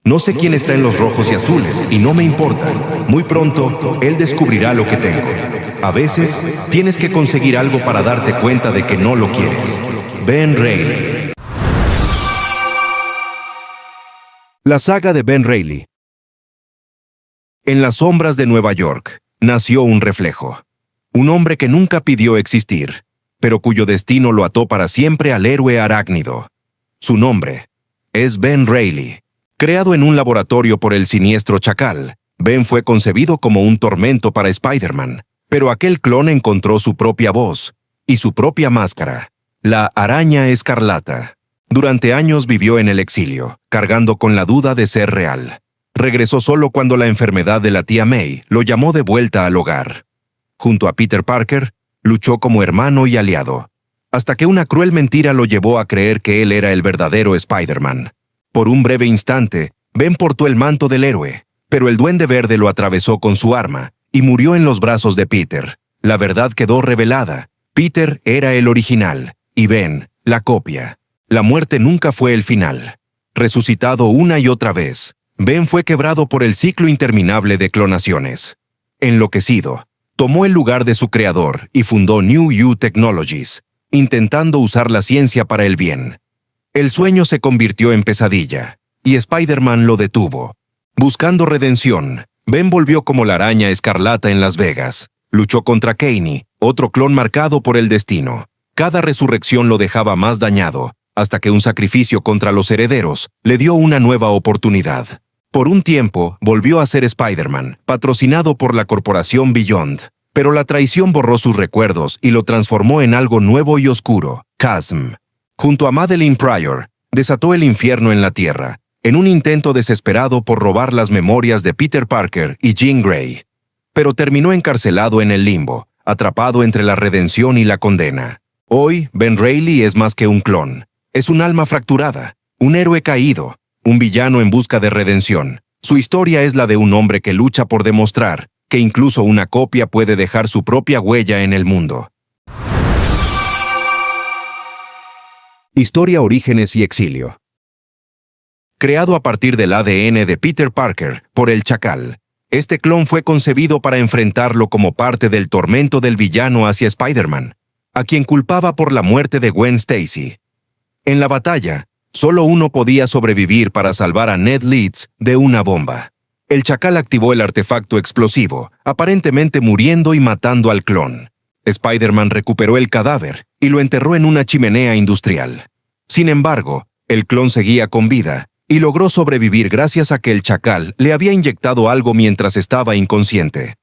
No sé quién está en los rojos y azules, y no me importa. Muy pronto, él descubrirá lo que tengo. A veces, tienes que conseguir algo para darte cuenta de que no lo quieres. Ben Reilly. La saga de Ben Reilly. En las sombras de Nueva York, nació un reflejo. Un hombre que nunca pidió existir, pero cuyo destino lo ató para siempre al héroe arácnido. Su nombre es Ben Reilly. Creado en un laboratorio por el siniestro Chacal, Ben fue concebido como un tormento para Spider-Man, pero aquel clon encontró su propia voz y su propia máscara, la Araña Escarlata. Durante años vivió en el exilio, cargando con la duda de ser real. Regresó solo cuando la enfermedad de la tía May lo llamó de vuelta al hogar. Junto a Peter Parker, luchó como hermano y aliado, hasta que una cruel mentira lo llevó a creer que él era el verdadero Spider-Man. Por un breve instante, Ben portó el manto del héroe, pero el Duende Verde lo atravesó con su arma y murió en los brazos de Peter. La verdad quedó revelada. Peter era el original y Ben, la copia. La muerte nunca fue el final. Resucitado una y otra vez, Ben fue quebrado por el ciclo interminable de clonaciones. Enloquecido, tomó el lugar de su creador y fundó New U Technologies, intentando usar la ciencia para el bien. El sueño se convirtió en pesadilla, y Spider-Man lo detuvo. Buscando redención, Ben volvió como la Araña Escarlata en Las Vegas. Luchó contra Kane, otro clon marcado por el destino. Cada resurrección lo dejaba más dañado, hasta que un sacrificio contra los herederos le dio una nueva oportunidad. Por un tiempo, volvió a ser Spider-Man, patrocinado por la corporación Beyond, pero la traición borró sus recuerdos y lo transformó en algo nuevo y oscuro, Chasm. Junto a Madeline Pryor, desató el infierno en la Tierra, en un intento desesperado por robar las memorias de Peter Parker y Jean Grey. Pero terminó encarcelado en el limbo, atrapado entre la redención y la condena. Hoy, Ben Reilly es más que un clon. Es un alma fracturada, un héroe caído, un villano en busca de redención. Su historia es la de un hombre que lucha por demostrar que incluso una copia puede dejar su propia huella en el mundo. Historia, orígenes y exilio. Creado a partir del ADN de Peter Parker por el Chacal, este clon fue concebido para enfrentarlo como parte del tormento del villano hacia Spider-Man, a quien culpaba por la muerte de Gwen Stacy. En la batalla, solo uno podía sobrevivir para salvar a Ned Leeds de una bomba. El Chacal activó el artefacto explosivo, aparentemente muriendo y matando al clon. Spider-Man recuperó el cadáver y lo enterró en una chimenea industrial. Sin embargo, el clon seguía con vida y logró sobrevivir gracias a que el Chacal le había inyectado algo mientras estaba inconsciente.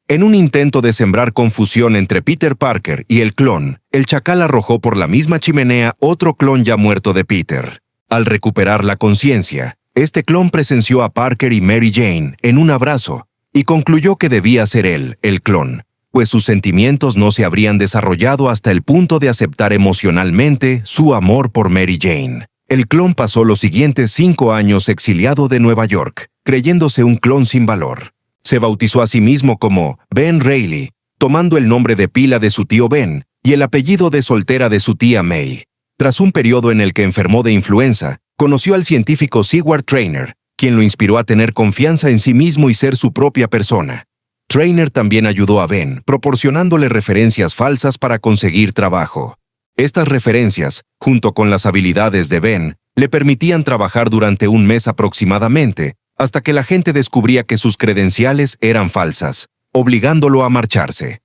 En un intento de sembrar confusión entre Peter Parker y el clon, el Chacal arrojó por la misma chimenea otro clon ya muerto de Peter. Al recuperar la conciencia, este clon presenció a Parker y Mary Jane en un abrazo y concluyó que debía ser él, el clon, pues sus sentimientos no se habrían desarrollado hasta el punto de aceptar emocionalmente su amor por Mary Jane. El clon pasó los siguientes 5 años exiliado de Nueva York, creyéndose un clon sin valor. Se bautizó a sí mismo como Ben Reilly, tomando el nombre de pila de su tío Ben y el apellido de soltera de su tía May. Tras un periodo en el que enfermó de influenza, conoció al científico Seward Trainer, quien lo inspiró a tener confianza en sí mismo y ser su propia persona. Trainer también ayudó a Ben, proporcionándole referencias falsas para conseguir trabajo. Estas referencias, junto con las habilidades de Ben, le permitían trabajar durante un mes aproximadamente, hasta que la gente descubría que sus credenciales eran falsas, obligándolo a marcharse.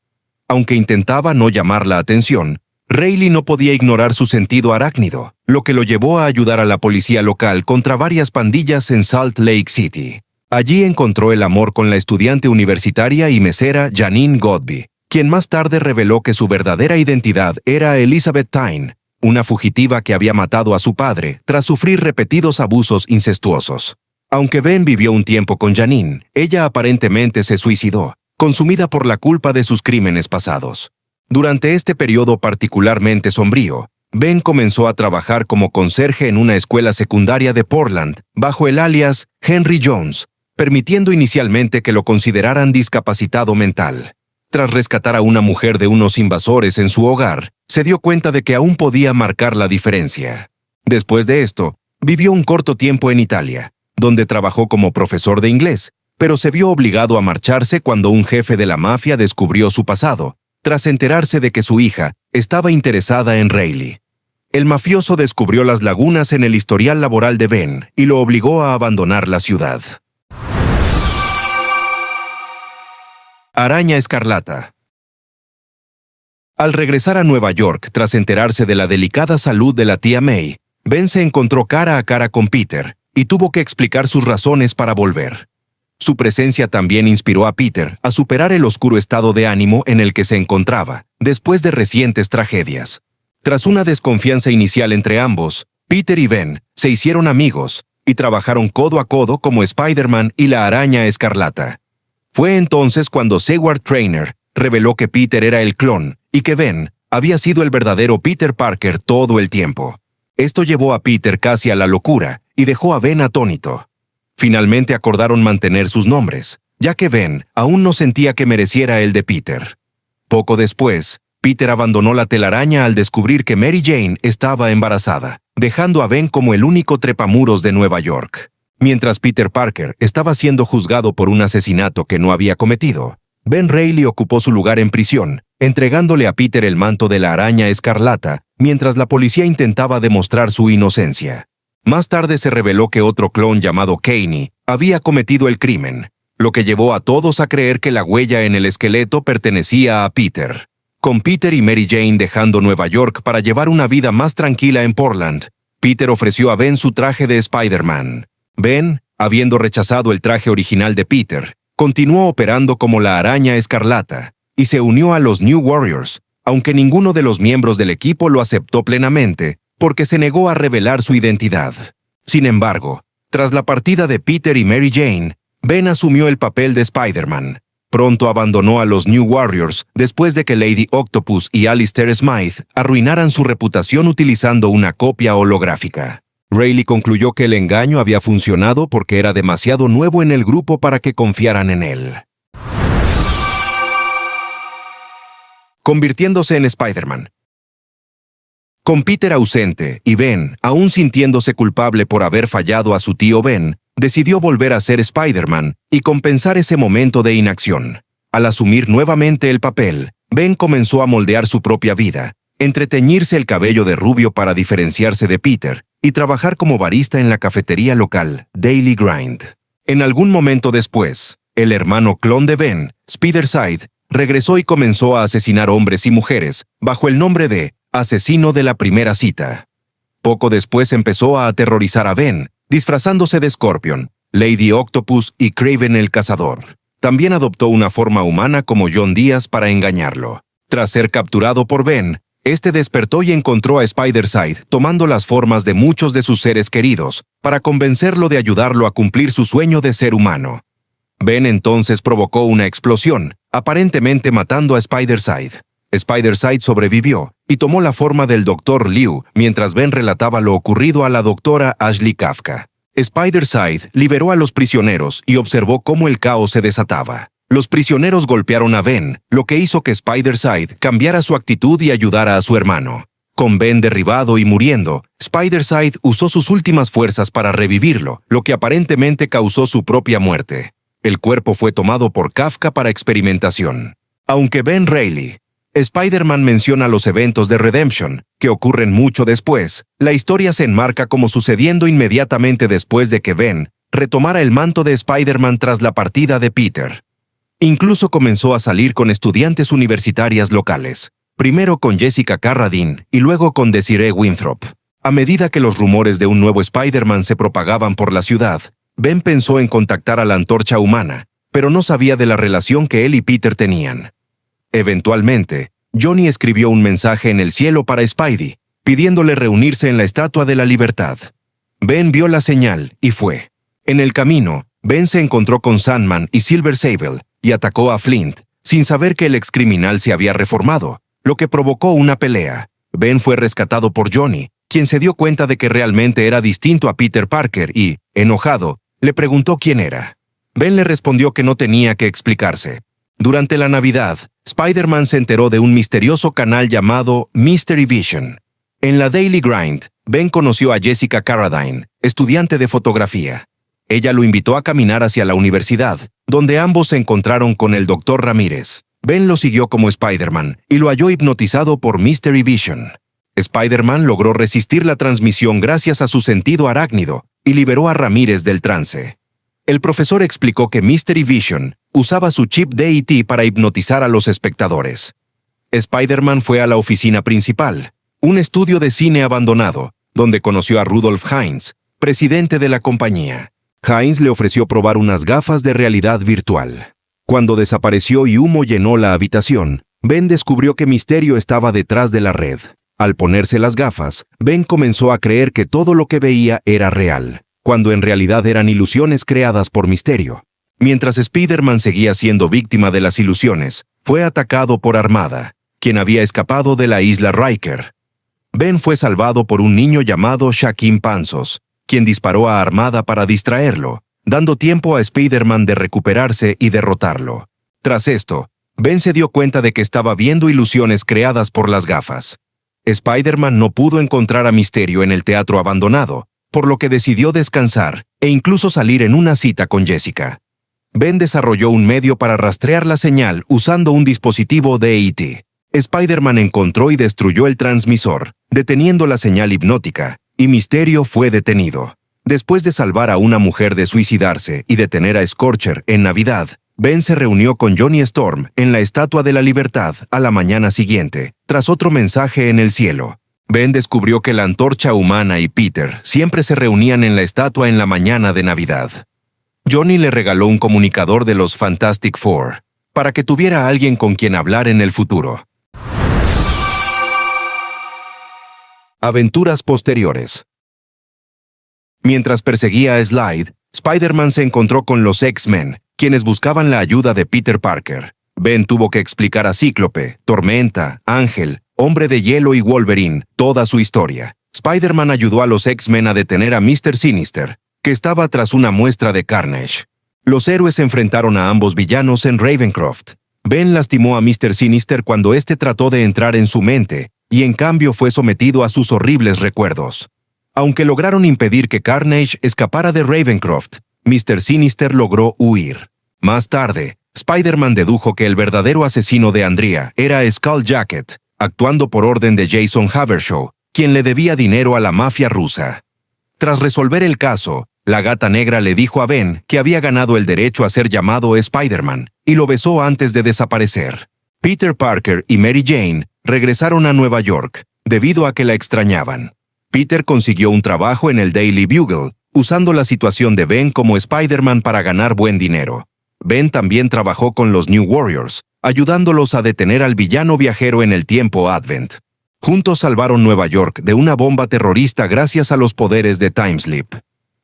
Aunque intentaba no llamar la atención, Reilly no podía ignorar su sentido arácnido, lo que lo llevó a ayudar a la policía local contra varias pandillas en Salt Lake City. Allí encontró el amor con la estudiante universitaria y mesera Janine Godby, quien más tarde reveló que su verdadera identidad era Elizabeth Tyne, una fugitiva que había matado a su padre tras sufrir repetidos abusos incestuosos. Aunque Ben vivió un tiempo con Janine, ella aparentemente se suicidó, consumida por la culpa de sus crímenes pasados. Durante este periodo particularmente sombrío, Ben comenzó a trabajar como conserje en una escuela secundaria de Portland, bajo el alias Henry Jones, permitiendo inicialmente que lo consideraran discapacitado mental. Tras rescatar a una mujer de unos invasores en su hogar, se dio cuenta de que aún podía marcar la diferencia. Después de esto, vivió un corto tiempo en Italia, donde trabajó como profesor de inglés, pero se vio obligado a marcharse cuando un jefe de la mafia descubrió su pasado, tras enterarse de que su hija estaba interesada en Riley. El mafioso descubrió las lagunas en el historial laboral de Ben y lo obligó a abandonar la ciudad. Araña Escarlata. Al regresar a Nueva York tras enterarse de la delicada salud de la tía May, Ben se encontró cara a cara con Peter y tuvo que explicar sus razones para volver. Su presencia también inspiró a Peter a superar el oscuro estado de ánimo en el que se encontraba, después de recientes tragedias. Tras una desconfianza inicial entre ambos, Peter y Ben se hicieron amigos y trabajaron codo a codo como Spider-Man y la Araña Escarlata. Fue entonces cuando Seward Trainer reveló que Peter era el clon y que Ben había sido el verdadero Peter Parker todo el tiempo. Esto llevó a Peter casi a la locura y dejó a Ben atónito. Finalmente acordaron mantener sus nombres, ya que Ben aún no sentía que mereciera el de Peter. Poco después, Peter abandonó la telaraña al descubrir que Mary Jane estaba embarazada, dejando a Ben como el único trepamuros de Nueva York. Mientras Peter Parker estaba siendo juzgado por un asesinato que no había cometido, Ben Reilly ocupó su lugar en prisión, entregándole a Peter el manto de la Araña Escarlata, mientras la policía intentaba demostrar su inocencia. Más tarde se reveló que otro clon llamado Kaney había cometido el crimen, lo que llevó a todos a creer que la huella en el esqueleto pertenecía a Peter. Con Peter y Mary Jane dejando Nueva York para llevar una vida más tranquila en Portland, Peter ofreció a Ben su traje de Spider-Man. Ben, habiendo rechazado el traje original de Peter, continuó operando como la Araña Escarlata y se unió a los New Warriors, aunque ninguno de los miembros del equipo lo aceptó plenamente porque se negó a revelar su identidad. Sin embargo, tras la partida de Peter y Mary Jane, Ben asumió el papel de Spider-Man. Pronto abandonó a los New Warriors después de que Lady Octopus y Alistair Smythe arruinaran su reputación utilizando una copia holográfica. Reilly concluyó que el engaño había funcionado porque era demasiado nuevo en el grupo para que confiaran en él. Convirtiéndose en Spider-Man. Con Peter ausente y Ben aún sintiéndose culpable por haber fallado a su tío Ben, decidió volver a ser Spider-Man y compensar ese momento de inacción. Al asumir nuevamente el papel, Ben comenzó a moldear su propia vida, entreteñirse el cabello de rubio para diferenciarse de Peter y trabajar como barista en la cafetería local Daily Grind. En algún momento después, el hermano clon de Ben, Spider-Side, regresó y comenzó a asesinar hombres y mujeres bajo el nombre de Asesino de la Primera Cita. Poco después empezó a aterrorizar a Ben, disfrazándose de Scorpion, Lady Octopus y Kraven el Cazador. También adoptó una forma humana como John Díaz para engañarlo. Tras ser capturado por Ben, este despertó y encontró a Spider-Side tomando las formas de muchos de sus seres queridos para convencerlo de ayudarlo a cumplir su sueño de ser humano. Ben entonces provocó una explosión, aparentemente matando a Spider-Side. Spider-Side sobrevivió y tomó la forma del Dr. Liu mientras Ben relataba lo ocurrido a la doctora Ashley Kafka. Spider-Side liberó a los prisioneros y observó cómo el caos se desataba. Los prisioneros golpearon a Ben, lo que hizo que Spider-Side cambiara su actitud y ayudara a su hermano. Con Ben derribado y muriendo, Spider-Side usó sus últimas fuerzas para revivirlo, lo que aparentemente causó su propia muerte. El cuerpo fue tomado por Kafka para experimentación. Aunque Ben Reilly, Spider-Man menciona los eventos de Redemption, que ocurren mucho después, la historia se enmarca como sucediendo inmediatamente después de que Ben retomara el manto de Spider-Man tras la partida de Peter. Incluso comenzó a salir con estudiantes universitarias locales, primero con Jessica Carradine y luego con Desiree Winthrop. A medida que los rumores de un nuevo Spider-Man se propagaban por la ciudad, Ben pensó en contactar a la Antorcha Humana, pero no sabía de la relación que él y Peter tenían. Eventualmente, Johnny escribió un mensaje en el cielo para Spidey, pidiéndole reunirse en la Estatua de la Libertad. Ben vio la señal y fue. En el camino, Ben se encontró con Sandman y Silver Sable y atacó a Flint, sin saber que el excriminal se había reformado, lo que provocó una pelea. Ben fue rescatado por Johnny, quien se dio cuenta de que realmente era distinto a Peter Parker y, enojado, le preguntó quién era. Ben le respondió que no tenía que explicarse. Durante la Navidad, Spider-Man se enteró de un misterioso canal llamado Mystery Vision. En la Daily Grind, Ben conoció a Jessica Carradine, estudiante de fotografía. Ella lo invitó a caminar hacia la universidad, donde ambos se encontraron con el Dr. Ramírez. Ben lo siguió como Spider-Man y lo halló hipnotizado por Mystery Vision. Spider-Man logró resistir la transmisión gracias a su sentido arácnido y liberó a Ramírez del trance. El profesor explicó que Mystery Vision usaba su chip DET para hipnotizar a los espectadores. Spider-Man fue a la oficina principal, un estudio de cine abandonado, donde conoció a Rudolf Heinz, presidente de la compañía. Heinz le ofreció probar unas gafas de realidad virtual. Cuando desapareció y humo llenó la habitación, Ben descubrió que Misterio estaba detrás de la red. Al ponerse las gafas, Ben comenzó a creer que todo lo que veía era real, cuando en realidad eran ilusiones creadas por Misterio. Mientras Spider-Man seguía siendo víctima de las ilusiones, fue atacado por Armada, quien había escapado de la isla Riker. Ben fue salvado por un niño llamado Shaquem Panzos, quien disparó a Armada para distraerlo, dando tiempo a Spider-Man de recuperarse y derrotarlo. Tras esto, Ben se dio cuenta de que estaba viendo ilusiones creadas por las gafas. Spider-Man no pudo encontrar a Misterio en el teatro abandonado, por lo que decidió descansar e incluso salir en una cita con Jessica. Ben desarrolló un medio para rastrear la señal usando un dispositivo DET. Spider-Man encontró y destruyó el transmisor, deteniendo la señal hipnótica, y Misterio fue detenido. Después de salvar a una mujer de suicidarse y detener a Scorcher en Navidad, Ben se reunió con Johnny Storm en la Estatua de la Libertad a la mañana siguiente, tras otro mensaje en el cielo. Ben descubrió que la Antorcha Humana y Peter siempre se reunían en la estatua en la mañana de Navidad. Johnny le regaló un comunicador de los Fantastic Four, para que tuviera a alguien con quien hablar en el futuro. Aventuras posteriores. Mientras perseguía a Slide, Spider-Man se encontró con los X-Men, quienes buscaban la ayuda de Peter Parker. Ben tuvo que explicar a Cíclope, Tormenta, Ángel, Hombre de Hielo y Wolverine toda su historia. Spider-Man ayudó a los X-Men a detener a Mr. Sinister, que estaba tras una muestra de Carnage. Los héroes enfrentaron a ambos villanos en Ravencroft. Ben lastimó a Mr. Sinister cuando éste trató de entrar en su mente, y en cambio fue sometido a sus horribles recuerdos. Aunque lograron impedir que Carnage escapara de Ravencroft, Mr. Sinister logró huir. Más tarde, Spider-Man dedujo que el verdadero asesino de Andrea era Skulljacket, actuando por orden de Jason Habershaw, quien le debía dinero a la mafia rusa. Tras resolver el caso, la Gata Negra le dijo a Ben que había ganado el derecho a ser llamado Spider-Man, y lo besó antes de desaparecer. Peter Parker y Mary Jane regresaron a Nueva York, debido a que la extrañaban. Peter consiguió un trabajo en el Daily Bugle, usando la situación de Ben como Spider-Man para ganar buen dinero. Ben también trabajó con los New Warriors, ayudándolos a detener al villano viajero en el tiempo Advent. Juntos salvaron Nueva York de una bomba terrorista gracias a los poderes de Timeslip.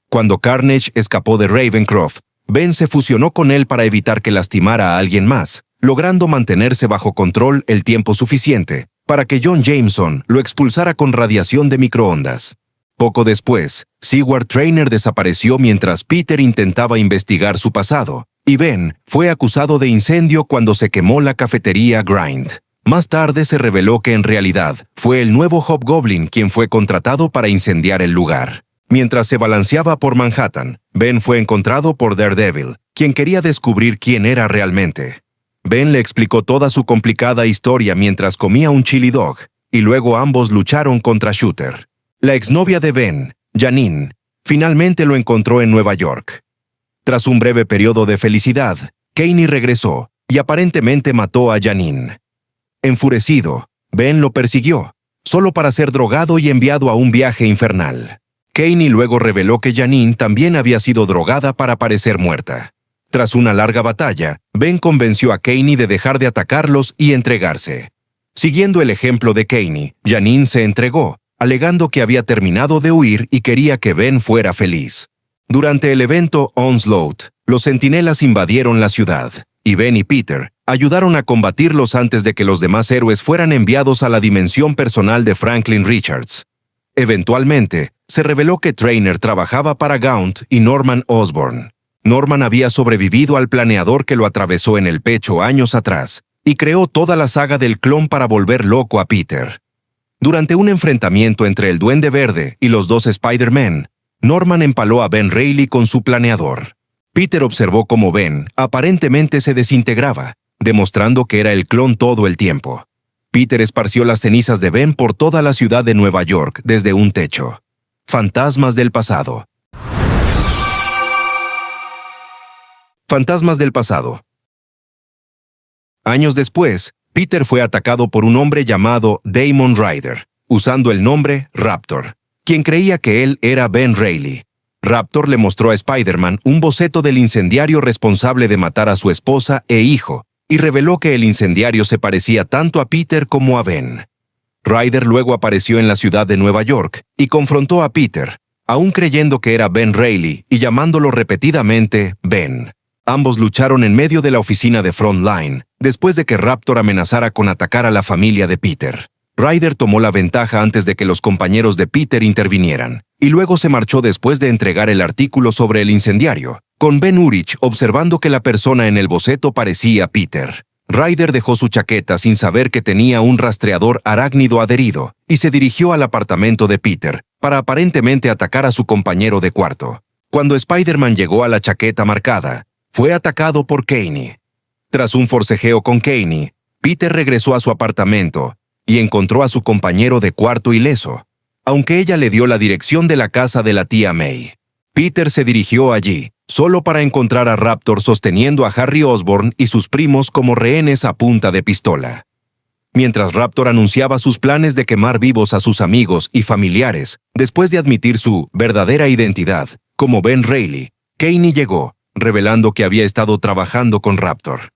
Cuando Carnage escapó de Ravencroft, Ben se fusionó con él para evitar que lastimara a alguien más, logrando mantenerse bajo control el tiempo suficiente para que John Jameson lo expulsara con radiación de microondas. Poco después, Seward Trainer desapareció mientras Peter intentaba investigar su pasado, y Ben fue acusado de incendio cuando se quemó la cafetería Grind. Más tarde se reveló que en realidad fue el nuevo Hobgoblin quien fue contratado para incendiar el lugar. Mientras se balanceaba por Manhattan, Ben fue encontrado por Daredevil, quien quería descubrir quién era realmente. Ben le explicó toda su complicada historia mientras comía un chili dog, y luego ambos lucharon contra Shooter. La exnovia de Ben, Janine, finalmente lo encontró en Nueva York. Tras un breve periodo de felicidad, Kaney regresó y aparentemente mató a Janine. Enfurecido, Ben lo persiguió, solo para ser drogado y enviado a un viaje infernal. Kaney luego reveló que Janine también había sido drogada para parecer muerta. Tras una larga batalla, Ben convenció a Kaney de dejar de atacarlos y entregarse. Siguiendo el ejemplo de Kaney, Janine se entregó, alegando que había terminado de huir y quería que Ben fuera feliz. Durante el evento Onslaught, los centinelas invadieron la ciudad, y Ben y Peter ayudaron a combatirlos antes de que los demás héroes fueran enviados a la dimensión personal de Franklin Richards. Eventualmente, se reveló que Trainer trabajaba para Gaunt y Norman Osborn. Norman había sobrevivido al planeador que lo atravesó en el pecho años atrás, y creó toda la saga del clon para volver loco a Peter. Durante un enfrentamiento entre el Duende Verde y los dos Spider-Man, Norman empaló a Ben Reilly con su planeador. Peter observó cómo Ben aparentemente se desintegraba, demostrando que era el clon todo el tiempo. Peter esparció las cenizas de Ben por toda la ciudad de Nueva York desde un techo. Fantasmas del pasado. Fantasmas del pasado. Años después, Peter fue atacado por un hombre llamado Damon Ryder, usando el nombre Raptor, quien creía que él era Ben Reilly. Raptor le mostró a Spider-Man un boceto del incendiario responsable de matar a su esposa e hijo, y reveló que el incendiario se parecía tanto a Peter como a Ben. Ryder luego apareció en la ciudad de Nueva York y confrontó a Peter, aún creyendo que era Ben Reilly y llamándolo repetidamente Ben. Ambos lucharon en medio de la oficina de Frontline, después de que Raptor amenazara con atacar a la familia de Peter. Ryder tomó la ventaja antes de que los compañeros de Peter intervinieran, y luego se marchó después de entregar el artículo sobre el incendiario, con Ben Urich observando que la persona en el boceto parecía Peter. Ryder dejó su chaqueta sin saber que tenía un rastreador arácnido adherido, y se dirigió al apartamento de Peter, para aparentemente atacar a su compañero de cuarto. Cuando Spider-Man llegó a la chaqueta marcada, fue atacado por Kaney. Tras un forcejeo con Kaney, Peter regresó a su apartamento y encontró a su compañero de cuarto ileso, aunque ella le dio la dirección de la casa de la tía May. Peter se dirigió allí, solo para encontrar a Raptor sosteniendo a Harry Osborn y sus primos como rehenes a punta de pistola. Mientras Raptor anunciaba sus planes de quemar vivos a sus amigos y familiares, después de admitir su verdadera identidad, como Ben Reilly, Kaney llegó, revelando que había estado trabajando con Raptor.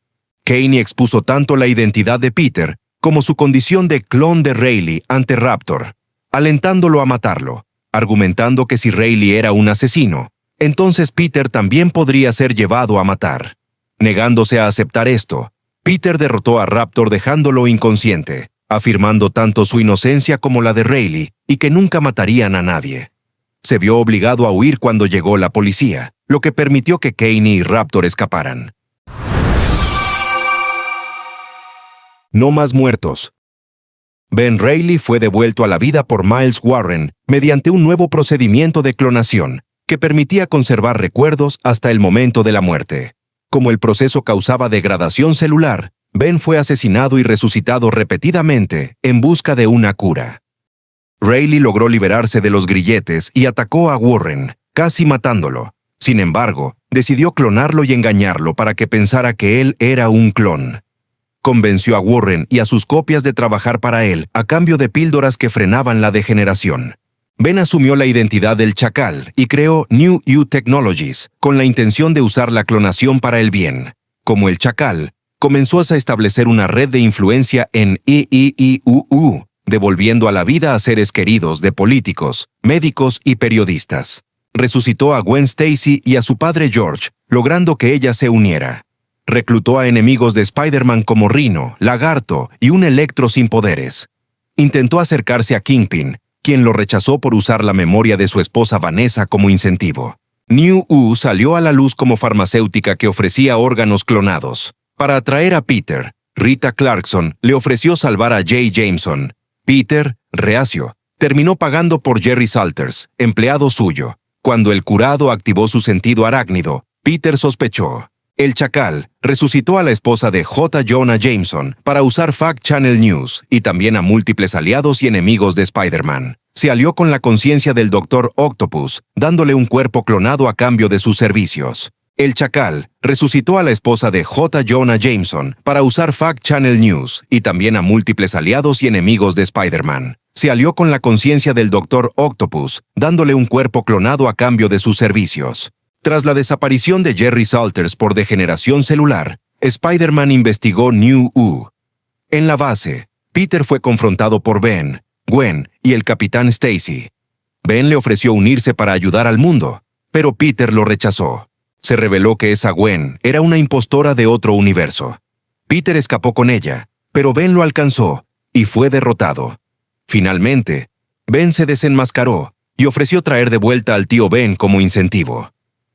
Kaney expuso tanto la identidad de Peter como su condición de clon de Reilly ante Raptor, alentándolo a matarlo, argumentando que si Reilly era un asesino, entonces Peter también podría ser llevado a matar. Negándose a aceptar esto, Peter derrotó a Raptor dejándolo inconsciente, afirmando tanto su inocencia como la de Reilly y que nunca matarían a nadie. Se vio obligado a huir cuando llegó la policía, lo que permitió que Kaney y Raptor escaparan. No más muertos. Ben Reilly fue devuelto a la vida por Miles Warren mediante un nuevo procedimiento de clonación que permitía conservar recuerdos hasta el momento de la muerte. Como el proceso causaba degradación celular, Ben fue asesinado y resucitado repetidamente en busca de una cura. Reilly logró liberarse de los grilletes y atacó a Warren, casi matándolo. Sin embargo, decidió clonarlo y engañarlo para que pensara que él era un clon. Convenció a Warren y a sus copias de trabajar para él a cambio de píldoras que frenaban la degeneración. Ben asumió la identidad del Chacal y creó New U Technologies con la intención de usar la clonación para el bien. Como el Chacal, comenzó a establecer una red de influencia en IIIUU, devolviendo a la vida a seres queridos de políticos, médicos y periodistas. Resucitó a Gwen Stacy y a su padre George, logrando que ella se uniera. Reclutó a enemigos de Spider-Man como Rhino, Lagarto y un Electro sin poderes. Intentó acercarse a Kingpin, quien lo rechazó por usar la memoria de su esposa Vanessa como incentivo. New U salió a la luz como farmacéutica que ofrecía órganos clonados. Para atraer a Peter, Rita Clarkson le ofreció salvar a Jay Jameson. Peter, reacio, terminó pagando por Jerry Salters, empleado suyo. Cuando el curado activó su sentido arácnido, Peter sospechó. El Chacal resucitó a la esposa de J. Jonah Jameson para usar Fact Channel News y también a múltiples aliados y enemigos de Spider-Man. Se alió con la conciencia del Dr. Octopus, dándole un cuerpo clonado a cambio de sus servicios. El Chacal resucitó a la esposa de J. Jonah Jameson para usar Fact Channel News y también a múltiples aliados y enemigos de Spider-Man. Se alió con la conciencia del Dr. Octopus, dándole un cuerpo clonado a cambio de sus servicios. Tras la desaparición de Jerry Salters por degeneración celular, Spider-Man investigó New U. En la base, Peter fue confrontado por Ben, Gwen y el Capitán Stacy. Ben le ofreció unirse para ayudar al mundo, pero Peter lo rechazó. Se reveló que esa Gwen era una impostora de otro universo. Peter escapó con ella, pero Ben lo alcanzó y fue derrotado. Finalmente, Ben se desenmascaró y ofreció traer de vuelta al tío Ben como incentivo.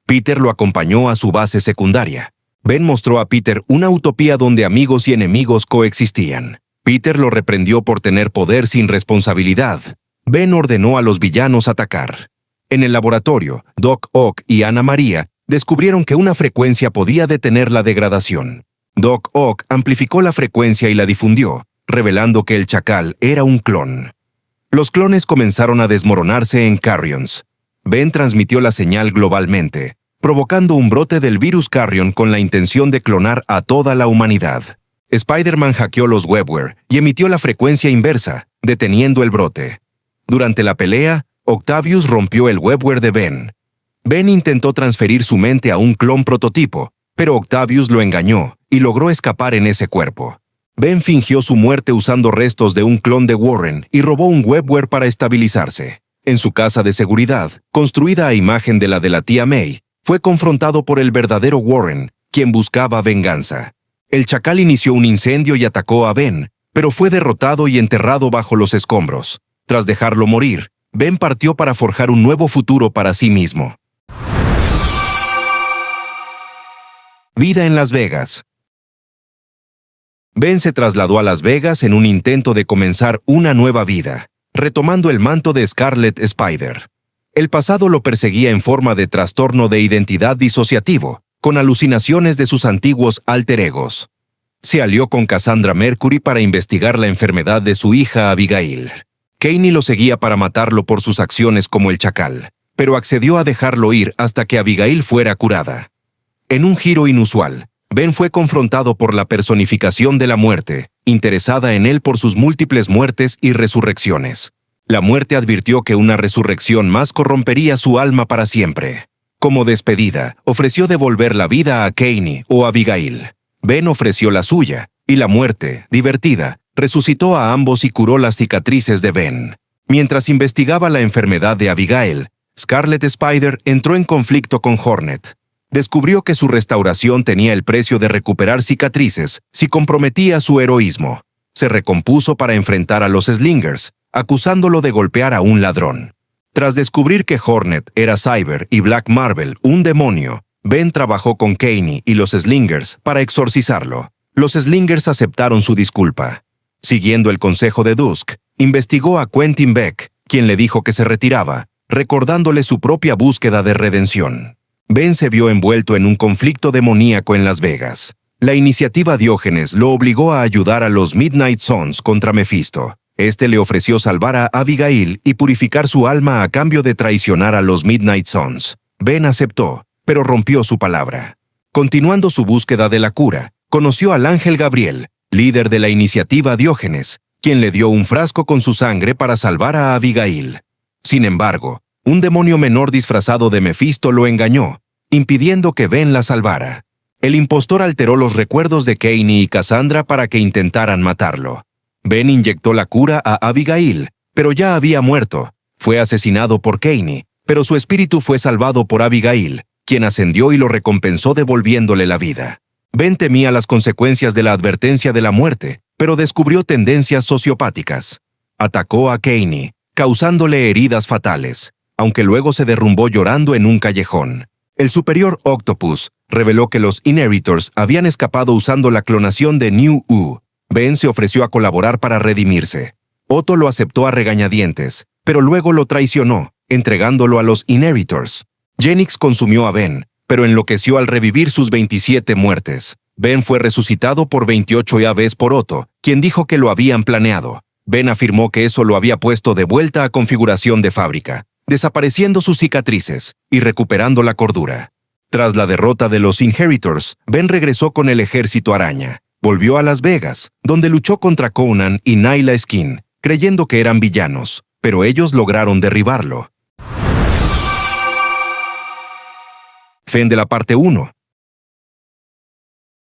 Peter lo acompañó a su base secundaria. Ben mostró a Peter una utopía donde amigos y enemigos coexistían. Peter lo reprendió por tener poder sin responsabilidad. Ben ordenó a los villanos atacar. En el laboratorio, Doc Ock y Ana María descubrieron que una frecuencia podía detener la degradación. Doc Ock amplificó la frecuencia y la difundió, revelando que el chacal era un clon. Los clones comenzaron a desmoronarse en Carrions. Ben transmitió la señal globalmente, provocando un brote del virus Carrion con la intención de clonar a toda la humanidad. Spider-Man hackeó los Webware y emitió la frecuencia inversa, deteniendo el brote. Durante la pelea, Octavius rompió el Webware de Ben. Ben intentó transferir su mente a un clon prototipo, pero Octavius lo engañó y logró escapar en ese cuerpo. Ben fingió su muerte usando restos de un clon de Warren y robó un Webware para estabilizarse. En su casa de seguridad, construida a imagen de la tía May, fue confrontado por el verdadero Warren, quien buscaba venganza. El chacal inició un incendio y atacó a Ben, pero fue derrotado y enterrado bajo los escombros. Tras dejarlo morir, Ben partió para forjar un nuevo futuro para sí mismo. Vida en Las Vegas. Ben se trasladó a Las Vegas en un intento de comenzar una nueva vida, retomando el manto de Scarlet Spider. El pasado lo perseguía en forma de trastorno de identidad disociativo, con alucinaciones de sus antiguos alter egos. Se alió con Cassandra Mercury para investigar la enfermedad de su hija Abigail. Kaney lo seguía para matarlo por sus acciones como el chacal, pero accedió a dejarlo ir hasta que Abigail fuera curada. En un giro inusual, Ben fue confrontado por la personificación de la muerte, interesada en él por sus múltiples muertes y resurrecciones. La muerte advirtió que una resurrección más corrompería su alma para siempre. Como despedida, ofreció devolver la vida a Kaney o Abigail. Ben ofreció la suya, y la muerte, divertida, resucitó a ambos y curó las cicatrices de Ben. Mientras investigaba la enfermedad de Abigail, Scarlet Spider entró en conflicto con Hornet. Descubrió que su restauración tenía el precio de recuperar cicatrices si comprometía su heroísmo. Se recompuso para enfrentar a los Slingers, acusándolo de golpear a un ladrón. Tras descubrir que Hornet era Cyber y Black Marvel un demonio, Ben trabajó con Kaney y los Slingers para exorcizarlo. Los Slingers aceptaron su disculpa. Siguiendo el consejo de Dusk, investigó a Quentin Beck, quien le dijo que se retiraba, recordándole su propia búsqueda de redención. Ben se vio envuelto en un conflicto demoníaco en Las Vegas. La iniciativa Diógenes lo obligó a ayudar a los Midnight Suns contra Mephisto. Este le ofreció salvar a Abigail y purificar su alma a cambio de traicionar a los Midnight Suns. Ben aceptó, pero rompió su palabra. Continuando su búsqueda de la cura, conoció al ángel Gabriel, líder de la iniciativa Diógenes, quien le dio un frasco con su sangre para salvar a Abigail. Sin embargo, un demonio menor disfrazado de Mephisto lo engañó, impidiendo que Ben la salvara. El impostor alteró los recuerdos de Kaney y Cassandra para que intentaran matarlo. Ben inyectó la cura a Abigail, pero ya había muerto. Fue asesinado por Kaney, pero su espíritu fue salvado por Abigail, quien ascendió y lo recompensó devolviéndole la vida. Ben temía las consecuencias de la advertencia de la muerte, pero descubrió tendencias sociopáticas. Atacó a Kaney, causándole heridas fatales, aunque luego se derrumbó llorando en un callejón. El Superior Octopus reveló que los Inheritors habían escapado usando la clonación de New-U. Ben se ofreció a colaborar para redimirse. Otto lo aceptó a regañadientes, pero luego lo traicionó, entregándolo a los Inheritors. Genix consumió a Ben, pero enloqueció al revivir sus 27 muertes. Ben fue resucitado por 28 vez por Otto, quien dijo que lo habían planeado. Ben afirmó que eso lo había puesto de vuelta a configuración de fábrica, desapareciendo sus cicatrices y recuperando la cordura. Tras la derrota de los Inheritors, Ben regresó con el ejército araña. Volvió a Las Vegas, donde luchó contra Conan y Nyla Skin, creyendo que eran villanos, pero ellos lograron derribarlo. Fin de la parte 1.